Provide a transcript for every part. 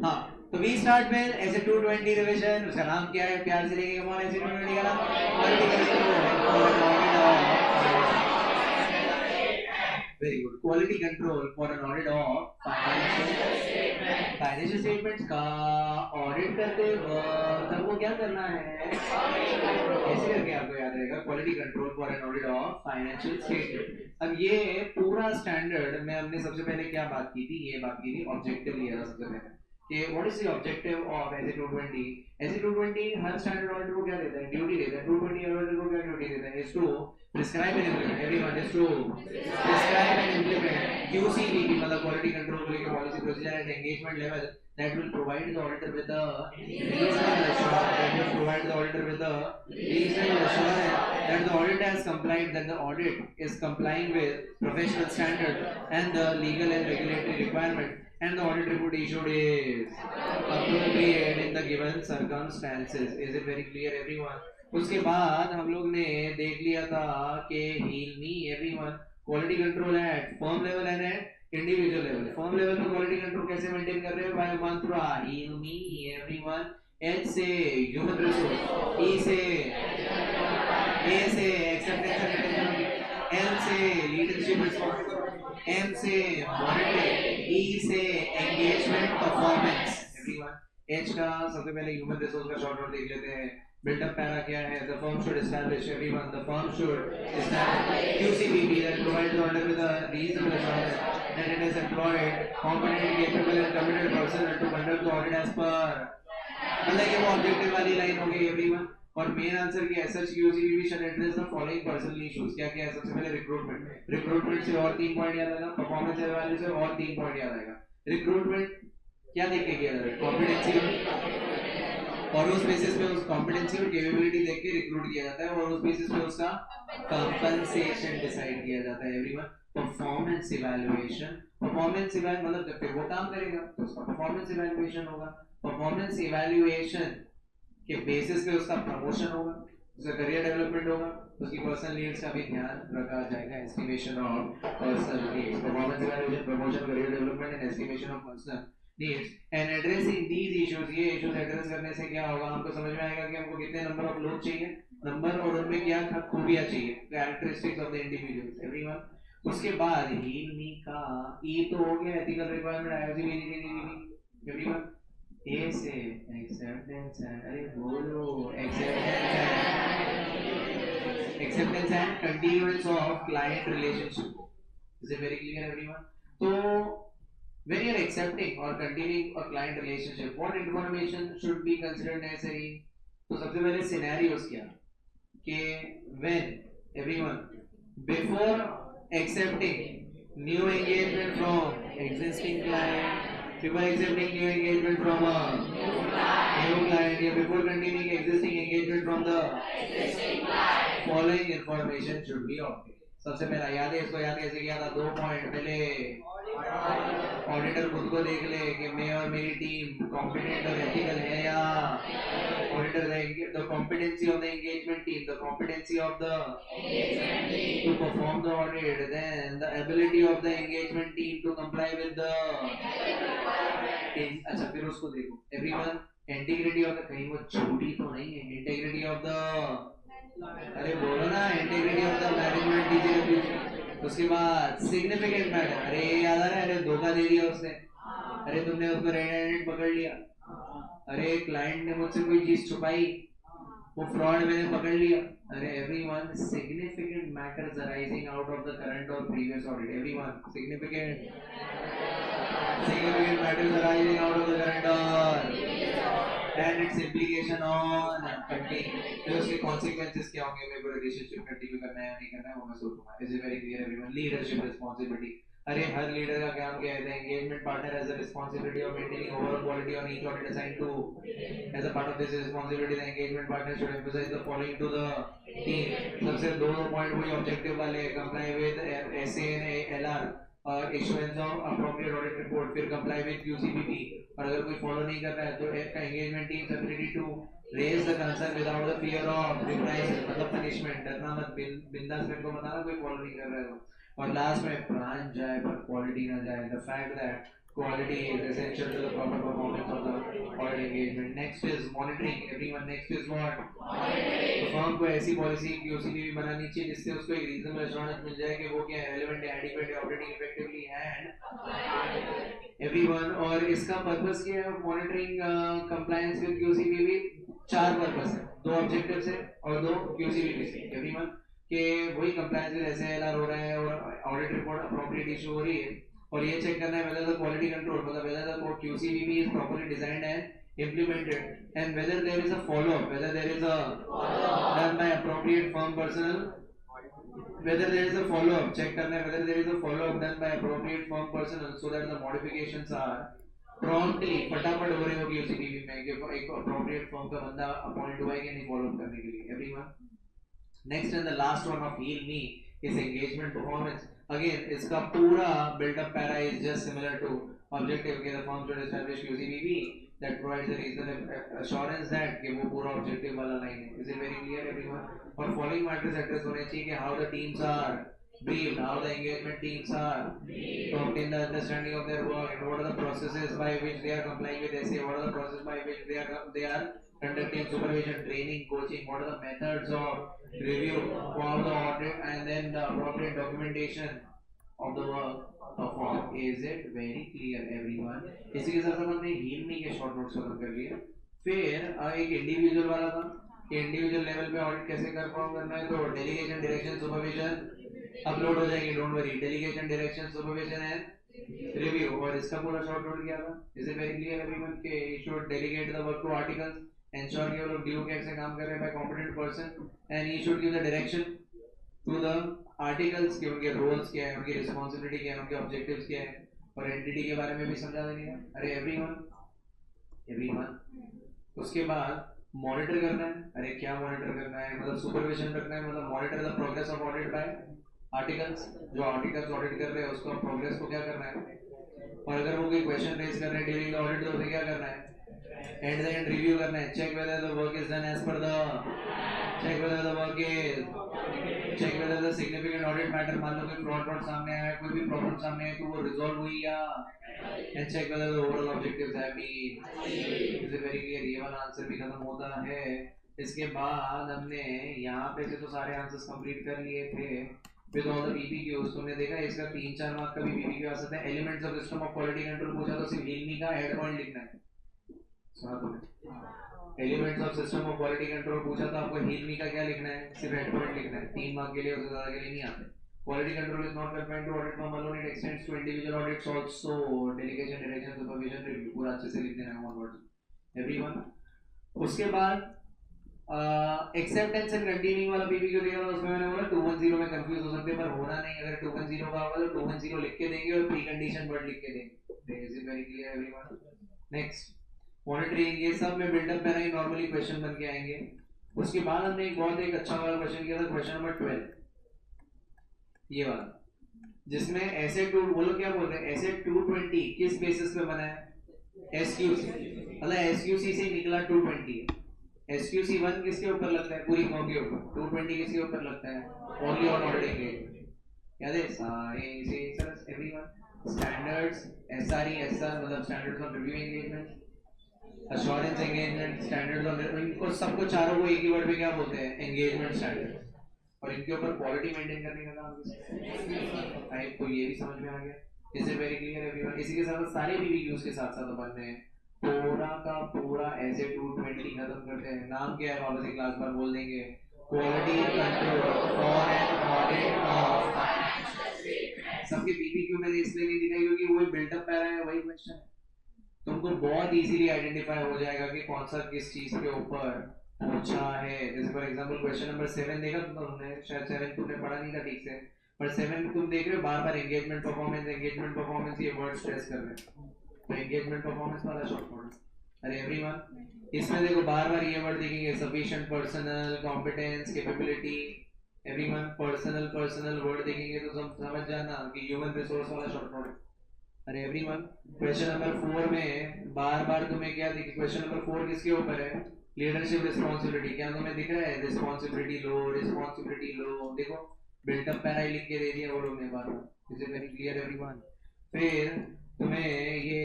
हाँ, तो we start with S 220 revision. उसका नाम क्या है, प्यार से लेंगे कौन एस 220 का नाम? Very good. Quality control for an audit of financial statements का ऑडिट करते वक्त हमको क्या करना है, ऐसे करके आपको याद रहेगा, quality control for an audit of financial statement. अब ये पूरा स्टैंडर्ड में हमने सबसे पहले क्या बात की थी, ये बात की थी ऑब्जेक्टिव लिया था सबसे पहले कि what is the objective of S 220। S 220 her standard auditor को क्या देता है, ड्यूटी देता है। 220 ऑडिटर को क्या ड्यूटी देता है, is to prescribe and implement. Everyone is to prescribe and implement QCPP, मतलब क्वालिटी कंट्रोल को लेकर policy procedure and engagement level that will provide the auditor with a reasonable assurance, that will provide the auditor with a reasonable assurance that the audit has complied, that the audit is complying with professional standard and the legal and regulatory requirement, and the audit report issued is appropriate in the given circumstances. Is it very clear everyone? उसके बाद हम लोग ने देख लिया था कि heal me everyone, quality control at firm level and at individual level. Firm level पे क्वालिटी कंट्रोल कैसे मेंटेन कर रहे हो, बाय मंत्रा हील मी एवरीवन। एच से ह्यूमन रिसोर्स, ई से ए से एक्सेप्टेंस एंड रिटेंशन, एल से लीडरशिप रिस्पांसिबिलिटी, एम से मॉनिटरिंग, ई से एंगेजमेंट परफॉर्मेंस एवरीवन। एच का सबसे पहले ह्यूमन रिसोर्स का शॉर्ट नोट देख लेते हैं। build-up para क्या है, the firm should establish everyone, the firm should establish QCPP that provides the auditor with a reasonable assurance that it has employed competent, capable and committed personnel to conduct the audit as per, मतलब ये वो objective वाली line हो गई everyone. और main answer की as such QCPP should address the following personal issues। क्या क्या है, सबसे पहले रिक्रूटमेंट से और 3 पॉइंट याद आएगा, परफॉर्मेंस एवेल्यूएशन से और 3 पॉइंट याद आएगा। रिक्रूटमेंट क्या देख के किया जाता है, कॉम्पिटेंसी, और उस बेसिस पे उस कॉम्पिटेंसी और कैपेबिलिटी देख के रिक्रूट किया जाता है, और उस बेसिस पे उसका कंपनसेशन डिसाइड किया जाता है everyone. Performance evaluation, performance evaluation मतलब जब फिर वो काम करेगा तो उसका परफॉर्मेंस इवैल्यूएशन होगा। परफॉर्मेंस इवैल्यूएशन के बेसिस पे उसका प्रमोशन होगा, उसका करियर डेवलपमेंट होगा, उसकी पर्सनल नीड्स का भी ध्यान रखा जाएगा। Estimation of personal needs, performance evaluation, promotion, career development and estimation of personal needs and addressing these issues। ये issues address करने से क्या होगा, हमको समझ में आएगा कि हमको कितने नंबर ऑफ लोग चाहिए, नंबर और उनमें क्या खूबियां चाहिए, characteristics of the individuals everyone. उसके बाद हील मी का ई तो हो गया एथिकल रिक्वायरमेंट आईओसी एवरीवन। ए से एक्सेप्टेंस एंड, अरे बोलो, acceptance and continuance of client relationship. Is it very clear everyone? तो when you're accepting or continuing a client relationship, what information should be considered necessary? तो सबसे पहले scenarios क्या कि when everyone before accepting new engagement from existing client, before accepting new engagement from a new client, या before continuing existing engagement from the following information should be obtained। सबसे पहला याद है, इसको याद कैसे किया था, 2 पॉइंट। पहले ऑडिटर खुद को देख ले कि मैं और मेरी टीम कॉम्पिटेंट और एथिकल है या auditor the competency of the engagement team, the competency of the to perform the audit, then the ability of the engagement team to comply with the. अच्छा फिर उसको देखो एवरीवन, इंटीग्रिटी ऑफ द, कहीं वो छोटी तो नहीं है, इंटीग्रिटी ऑफ द, अरे बोलो ना, integrity of the management teacher. उसके बाद सिग्निफिकेंट मैटर, अरे याद आ रहा है, अरे धोखा दे दिया उसने, अरे तुमने उसको रेड हैंडेड पकड़ लिया, अरे क्लाइंट ने मुझसे कोई चीज छुपाई, वो फ्रॉड मैंने पकड़ लिया। अरे everyone, significant matters arising out of the current और previous audit everyone, significant matters arising out of the current और and its implication on continuing, तो उसके consequences क्या होंगे, मेरे को relationship continue करना है या नहीं करना है, वो मैं सोचूंगा। Is it very clear everyone? Leadership responsibility, अरे हर लीडर का काम क्या है, the engagement partner has the responsibility of maintaining overall quality on each audit assigned to, as a part of this responsibility the engagement partner should emphasize the following to the team। सबसे दो point वही objective वाले, comply with SANLR और issuance of appropriate audit report, फिर comply with QCPP, और अगर कोई follow नहीं कर रहा है तो engagement team ability to raise the concern without the fear of reprisal, मतलब पनिशमेंट, डरना मत, बिंदास मेरे को बताना कोई फॉलो नहीं कर रहा है तो। और लास्ट में ब्रांच जाए पर क्वालिटी ना जाए, the fact that quality is essential to the proper performance of the audit engagement. Next is monitoring. Everyone, next is what? तो फर्म को ऐसी पॉलिसी QCB भी बनानी चाहिए जिससे उसको एक रीजनेबल एश्योरेंस मिल जाए कि वो क्या रेलेवेंट है, एडिक्वेट है, ऑपरेटिंग इफेक्टिवली एंड एवरीवन। और इसका पर्पस क्या है? मॉनिटरिंग कंप्लायंस विद QCB भी चार पर्पस है, दो ऑब्जेक्टिव्स है और दो QCB से एवरीवन के वही कंप्लायंस विद SALR हो रहा है और ऑडिट रिपोर्ट अप्रोप्रिएट इशू हो रही है और ये चेक करना है whether the quality control मतलब whether the QCBB is properly designed and implemented and whether there is a follow up, whether there is a done by appropriate firm personnel, whether there is a follow up, check करना है whether there is a follow up done by appropriate firm personnel so that the modifications are promptly फटाफट हो रहे हो QCBB में कि एक appropriate firm का बंदा अपॉइंट हुआ है कि नहीं फॉलो अप करने के लिए everyone। Next and the last one of Heal Me is engagement performance. Again, इसका पूरा build-up para is just similar to objective के the firm should establish QCBB that provides a reasonable assurance that कि वो पूरा objective वाला line है। Is it very clear everyone? और following matters address होने चाहिए कि how the teams are briefed, how the engagement teams are to obtain the understanding of their work and what are the processes by which they are complying with SA, what are the processes by which they are conducting supervision, training, coaching, what are the methods of review, for the audit and then the appropriate documentation of the work performed. Is it very clear everyone? इसी के साथ हमने heal मी के short notes खत्म कर लिए। फिर एक इंडिविजुअल वाला था कि इंडिविजुअल लेवल पे ऑडिट कैसे परफॉर्म करना है। तो डेलीगेशन, डायरेक्शन, सुपरविजन अपलोड हो जाएगी, don't worry. Delegation, direction, supervision है रिव्यू और इसका पूरा शॉर्ट नोट किया था। Is it very clear everyone के you should delegate the work to articles, ensure कि वो लोग ड्यू केयर से काम कर रहे हैं by competent person and he should give the direction to the articles कि उनके रोल्स क्या है, उनकी रिस्पॉन्सिबिलिटी क्या है, उनके ऑब्जेक्टिव्स क्या है और एंटिटी के बारे में भी समझा देंगे। अरे एवरीवन उसके बाद मॉनिटर करना है। अरे क्या मॉनिटर करना है? मतलब सुपरविजन रखना है, मतलब monitor the progress of audit bye articles. जो आर्टिकल्स ऑडिट कर रहे हैं उसको प्रोग्रेस को क्या करना है और अगर वो कोई क्वेश्चन रेज कर रहे हैं ड्यूरिंग द ऑडिट तो उसे क्या करना है? एट द एंड रिव्यू करना है, check whether the work is done as per the, check whether the work is, check whether the significant audit matter, मान लो कोई फ्रॉड सामने आया, कोई भी प्रॉब्लम सामने आई तो वो रिजॉल्व हुई या, and check whether the overall objectives have been. Is it very clear? ये वाला आंसर भी खत्म होता है। इसके बाद हमने यहाँ पे से तो सारे आंसर्स कंप्लीट कर लिए थे विद ऑल द PPQs। तुमने देखा इसका 3-4 मार्क का भी PPQ आ सकता है। Elements of system of quality control पूछा तो सिर्फ हिल मी का हेड पॉइंट लिखना है। Elements of system of quality control पूछा तो आपको हिल मी का क्या लिखना है? सिर्फ हेड पॉइंट लिखना है। 3 मार्क के लिए उससे ज्यादा के लिए नहीं आते। Quality control is not confined to audit firm alone, it extends to individual audits also. Delegation, direction, supervision, review पूरा अच्छे से लिख देना है वन वर्ड एवरीवन। उसके बाद एक्सेप्टेंस एंड कंटिन्यूइंग वाला PPQ दिया था, उसमें मैंने बोला 210 में कंफ्यूज हो सकते हैं पर होना नहीं। अगर 210 का होगा तो 210 लिख के देंगे और प्री कंडीशन वर्ड लिख के देंगे। Is it very clear everyone? Next monitoring, ये सब में बिल्डअप में ही नॉर्मली क्वेश्चन बन के आएंगे। उसके बाद हमने एक अच्छा वाला क्वेश्चन किया था, क्वेश्चन नंबर 12 ये वाला, जिसमें एसेट टू, बोलो क्या बोल रहे हैं, एसेट 220 किस बेसिस पे बना है? SQC, मतलब SQC से निकला 220 है। SQC 1 किसके ऊपर लगता है? पूरी फॉर्म के ऊपर। 220 किसके ऊपर लगता है? Only on audit engagement. याद है सारे इसे एवरीवन। स्टैंडर्ड्स SRE, SR मतलब standards of review engagement, assurance engagement, standards of, इनको सबको चारों को एक ही वर्ड में क्या बोलते हैं? Engagement standard. और इनके ऊपर क्वालिटी मेंटेन करने का काम किसका है? तो ये भी समझ में आ गया। Is it very clear everyone? इसी के साथ सारे PPQs के साथ साथ अपन ने पूरा का पूरा ऐसे 220 खत्म करते हैं। नाम क्या है वापस एक क्लास पर बोल देंगे, quality control for an audit of financial statement. सबके PPQ में इसलिए नहीं दिखाई क्योंकि वही बिल्डअप पैरा है, वही क्वेश्चन है। तुमको बहुत इजीली आइडेंटिफाई हो जाएगा कि कौन सा किस चीज के ऊपर पूछा है। जैसे फॉर एग्जांपल क्वेश्चन नंबर 7 देखा तुमने, शायद 7 तुमने पढ़ा नहीं था ठीक से, पर 7 तुम देख रहे हो बार बार एंगेजमेंट परफॉर्मेंस ये वर्ड स्ट्रेस कर रहे हैं। तो एंगेजमेंट परफॉर्मेंस वाला शॉर्ट फॉर्म। अरे एवरीवन इसमें देखो बार बार ये वर्ड देखेंगे, sufficient personal, competence, capability. Everyone personal word देखेंगे तो समझ जाना कि ह्यूमन रिसोर्स वाला शॉर्ट फॉर्म। अरे एवरीवन क्वेश्चन नंबर 4 में बार बार तुम्हें क्या दिखे? क्वेश्चन नंबर 4 किसके ऊपर है? Leadership responsibility. क्या तुम्हें दिख रहा है? रिस्पांसिबिलिटी लो। देखो बिल्डअप पैरा लिख के दे दिया वो लोग ने बार बार। Is it very clear everyone? फिर तुम्हें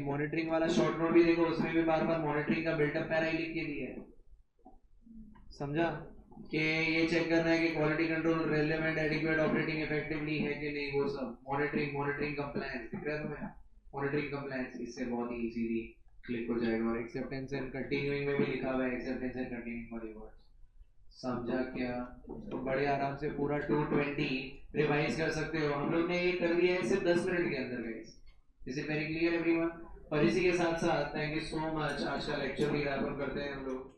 मॉनिटरिंग वाला शॉर्ट नोट भी देखो, उसमें भी बार बार मॉनिटरिंग का बिल्टअप पैरा ही लिख के दिया है, समझा? कि ये चेक करना है कि quality control relevant adequate operating effectively है कि नहीं, वो सब मॉनिटरिंग कंप्लायंस दिख रहा है तुम्हें? मॉनिटरिंग कंप्लायंस इससे बहुत ही इजीली क्लिक हो जाएगा। और एक्सेप्टेंस एंड कंटिन्यूइंग में भी लिखा हुआ है एक्सेप्टेंस एंड कंटिन्यूइंग वाली वर्ड्स, समझा क्या? तो बड़े आराम से पूरा 220 रिवाइज कर सकते हो। हम लोग ने ये कर लिया है सिर्फ 10 मिनट के अंदर guys. Is it very clear everyone? और इसी के साथ साथ थैंक यू सो मच, आज का लेक्चर भी रैप अप करते हैं हम लोग।